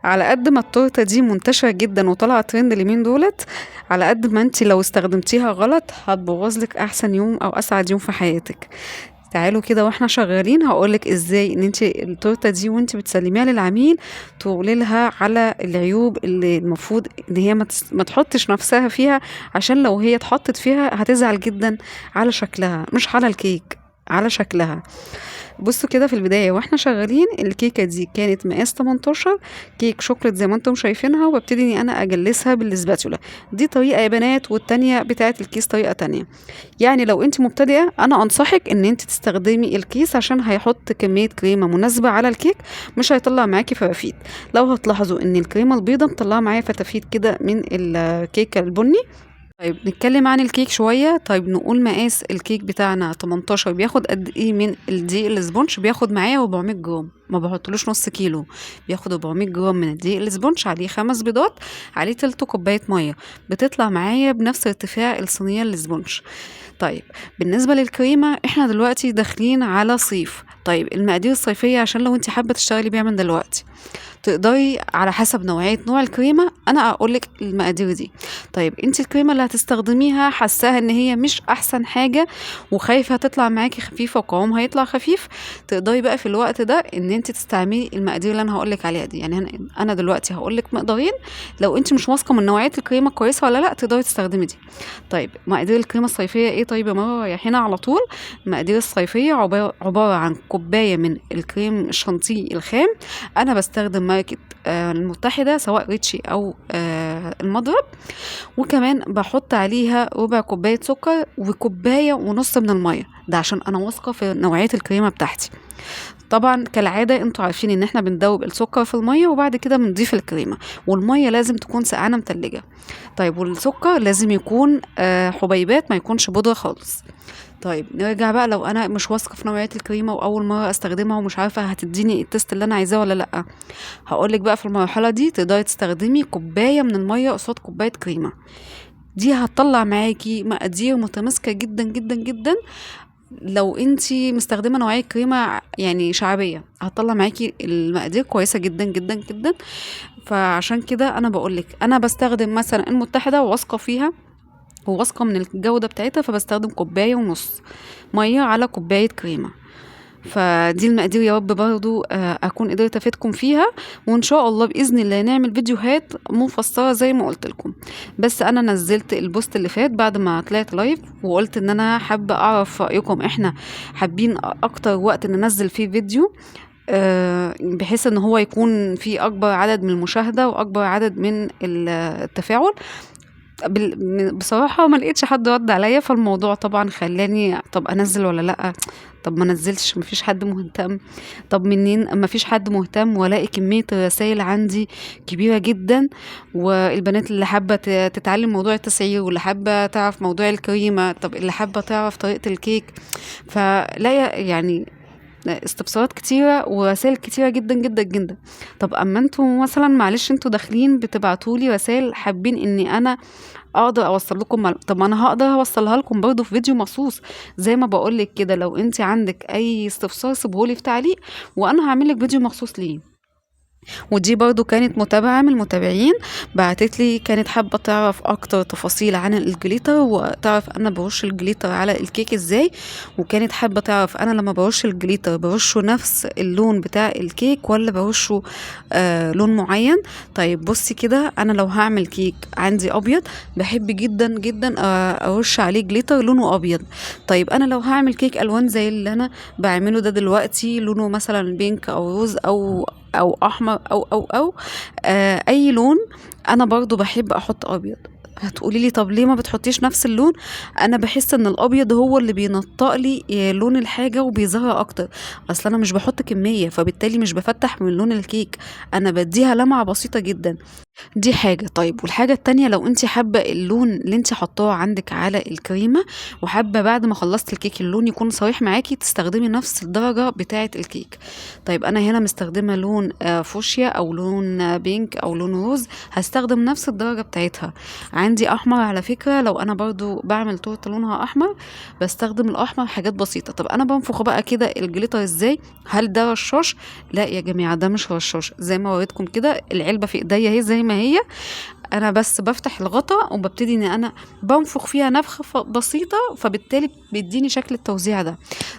على قد ما التورتة دي منتشرة جدا وطالعة ترند اليومين دولت، على قد ما انتي لو استخدمتيها غلط هتبوظلك احسن يوم او اسعد يوم في حياتك. تعالوا كده واحنا شغالين هقولك ازاي ان انتي التورتة دي وانتي بتسلميها للعميل تقولي لها على العيوب اللي المفروض ان هي ما تحطش نفسها فيها، عشان لو هي اتحطت فيها هتزعل جدا على شكلها مش على الكيك، على شكلها. بصوا كده في البداية واحنا شغالين الكيكة دي كانت مقاس 18 كيك شوكليت زي ما انتم شايفينها، وببتدي اني انا اجلسها بالسباتولا. دي طريقة يا بنات، والتانية بتاعة الكيس طريقة تانية. يعني لو انت مبتدئة انا انصحك ان انت تستخدمي الكيس عشان هيحط كمية كريمة مناسبة على الكيك، مش هيطلع معاكي فرافيت. لو هتلاحظوا ان الكريمة البيضة مطلعة معايا فتافيت كده من الكيكة البني. طيب نتكلم عن الكيك شوية. طيب نقول مقاس الكيك بتاعنا 18 بياخد قد ايه من الدقيق الاسبونج؟ بياخد معايا 400 جرام، ما بحطلوش نص كيلو، بياخد 400 جرام من الدقيق الاسبونج، عليه 5 بيضات، عليه تلت كوباية مية، بتطلع معايا بنفس ارتفاع الصينية الاسبونج. طيب بالنسبة للكريمة احنا دلوقتي داخلين على صيف. طيب المقادير الصيفية عشان لو انت حابة تشتغلي بيها من دلوقتي، تقدري على حسب نوع الكريمة انا اقولك المقادير دي. طيب انت الكريمة اللي هتستخدميها حاساها ان هي مش احسن حاجة وخايفة تطلع معاكي خفيفة وقوامها هيطلع خفيف، تقدري بقى في الوقت ده ان انت تستعملي المقادير اللي انا هقولك عليها دي. يعني انا دلوقتي هقولك مقدارين، لو انت مش واثقة من نوعية الكريمة كويسة ولا لا تقدري تستخدمي دي. طيب مقادير الكريمة الصيفية ايه؟ طيب يا مرة رايحين على طول. المقادير الصيفية عبارة عن كوباية من الكريم الشانتيه الخام. انا بستخدم ماركة المتحدة سواء ريتشي او المضرب، وكمان بحط عليها ربع كوباية سكر وكوباية ونص من المية، ده عشان انا واثقة في نوعية الكريمة بتاعتي. طبعا كالعادة انتوا عارفين ان احنا بندوب السكر في المية وبعد كده بنضيف الكريمة، والمية لازم تكون سقعانة متلجة. طيب والسكر لازم يكون حبيبات، ما يكونش بودرة خالص. طيب نرجع بقى، لو انا مش واثقه في نوعيه الكريمه واول مره استخدمها ومش عارفه هتديني التست اللي انا عايزاه ولا لا، هقولك بقى في المرحله دي تقدري تستخدمي كوبايه من الميه قصاد كوبايه كريمه. دي هتطلع معاكي مقادير متماسكه جدا جدا جدا. لو انتي مستخدمه نوعيه كريمه يعني شعبيه هتطلع معاكي المقادير كويسه جدا جدا جدا. فعشان كده انا بقولك انا بستخدم مثلا المتحده واثقه فيها وواثقه من الجوده بتاعتها، فبستخدم كوبايه ونص ميه على كوبايه كريمه. فدي المقادير، يا رب برضو اكون قدرت افيدكم فيها، وان شاء الله باذن الله نعمل فيديوهات مفصله زي ما قلت لكم. بس انا نزلت البوست اللي فات بعد ما طلعت لايف وقلت ان انا حابه اعرف رايكم، احنا حابين اكتر وقت ننزل فيه فيديو بحيث ان هو يكون فيه اكبر عدد من المشاهده واكبر عدد من التفاعل. بصراحة ما لقيتش حد رد عليا، فالموضوع طبعا خلاني طب انزل ولا لا، طب ما نزلش مفيش حد مهتم، طب منين مفيش حد مهتم، والاقي كمية رسائل عندي كبيرة جدا. والبنات اللي حابة تتعلم موضوع التسعير، واللي حابة تعرف موضوع الكريمة، طب اللي حابة تعرف طريقة الكيك، فلا يعني استفسارات كتيرة ورسائل كتيرة جدا جدا جدا. طب اما انتوا مثلا معلش انتوا داخلين بتبعتولي رسائل حابين اني انا اقدر اوصل لكم طب ما انا هقدر اوصلها لكم برضو في فيديو مخصوص. زي ما بقولك كده لو انت عندك اي استفسار سيبهولي في تعليق وانا هعملك فيديو مخصوص ليه. ودي برضو كانت متابعة من المتابعين بعتت لي، كانت حابة تعرف اكتر تفاصيل عن الجليتر وتعرف انا برش الجليتر على الكيك ازاي، وكانت حابة تعرف انا لما برش الجليتر برشه نفس اللون بتاع الكيك ولا برشه لون معين. طيب بصي كده، انا لو هعمل كيك عندي ابيض بحب جدا جدا ارش عليه جليتر لونه ابيض. طيب انا لو هعمل كيك الوان زي اللي انا بعمله ده دلوقتي لونه مثلا بينك او روز او احمر او اي لون، انا برضو بحب احط ابيض. هتقولي لي طب ليه ما بتحطيش نفس اللون؟ انا بحس ان الابيض هو اللي بينطق لي لون الحاجه وبيظهر اكتر. اصل انا مش بحط كميه فبالتالي مش بفتح من لون الكيك، انا بديها لمعه بسيطه جدا. دي حاجة. طيب والحاجة التانية، لو انت حابة اللون اللي انت حطاه عندك على الكريمة وحابة بعد ما خلصت الكيك اللون يكون صريح معاكي، تستخدمي نفس الدرجة بتاعة الكيك. طيب انا هنا مستخدمة لون فوشيا او لون بينك او لون روز، هستخدم نفس الدرجة بتاعتها. عندي احمر على فكرة، لو انا برضو بعمل تورته لونها احمر بستخدم الاحمر حاجات بسيطة. طب انا بنفخ بقى كده الجليتر ازاي؟ هل ده رشاش؟ لا يا جماعة، ده مش رشاش. زي ما وريتكم كده العلبة في ايديا اهي زي ما هي، انا بس بفتح الغطا وببتدي ان انا بنفخ فيها نفخة بسيطة، فبالتالي بيديني شكل التوزيع ده.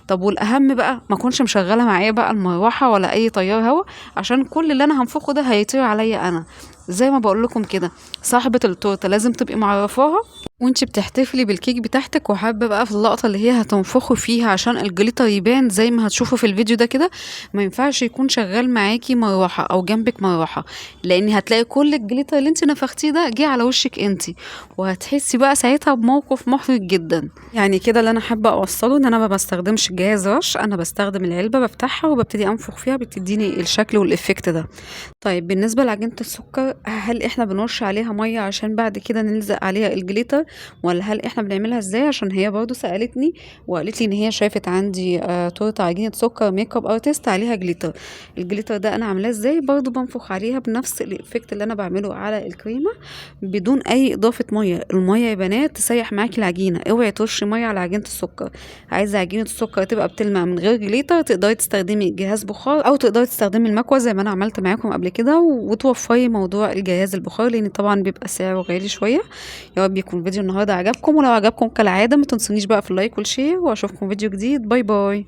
طب والاهم بقى ما اكونش مشغلة معايا بقى المروحة ولا اي تيار هوا، عشان كل اللي انا هنفخه ده هيطير عليا انا. زي ما بقول لكم كده، صاحبة التورته لازم تبقي معرفاها وانتي بتحتفلي بالكيك بتاعتك، وحابة بقى في اللقطة اللي هي هتنفخوا فيها عشان الجليتر يبان زي ما هتشوفوا في الفيديو ده كده، ما ينفعش يكون شغال معاكي مروحة او جنبك مروحة، لان هتلاقي كل الجليتر اللي انت نفختيه ده جه على وشك انتي، وهتحسي بقى ساعتها بموقف محرج جدا. يعني كده اللي انا حابة اوصله ان انا ما بستخدمش جهاز رش، انا بستخدم العلبة بفتحها وببتدي انفخ فيها، بتديني الشكل والافكت ده. طيب بالنسبة لعجينة السكر، هل احنا بنرش عليها مية عشان بعد كده نلزق عليها الجليتر، ولا هل احنا بنعملها ازاي؟ عشان هي برضو سألتني وقالت لي ان هي شافت عندي تورته عجينة سكر ميك اب ارتست عليها جليتر. الجليتر ده انا عاملاه ازاي؟ برضو بنفخ عليها بنفس الايفكت اللي انا بعمله على الكريمة، بدون اي اضافة مية. المية يا بنات تسيح معاكي العجينة، اوعي ترشي مية على عجينة السكر. عايزة عجينة السكر تبقى بتلمع من غير جليتر، تقدري تستخدمي جهاز بخار او تقدري تستخدمي المكوة زي ما انا عملت معاكم قبل كده، وتوفري موضوع الجهاز البخار لان طبعا بيبقى سعره غالي شوية. يا رب يكون فيديو النهارده عجبكم، ولو عجبكم كالعادة ما تنسونيش بقى في اللايك والشير، واشوفكم فيديو جديد. باي باي.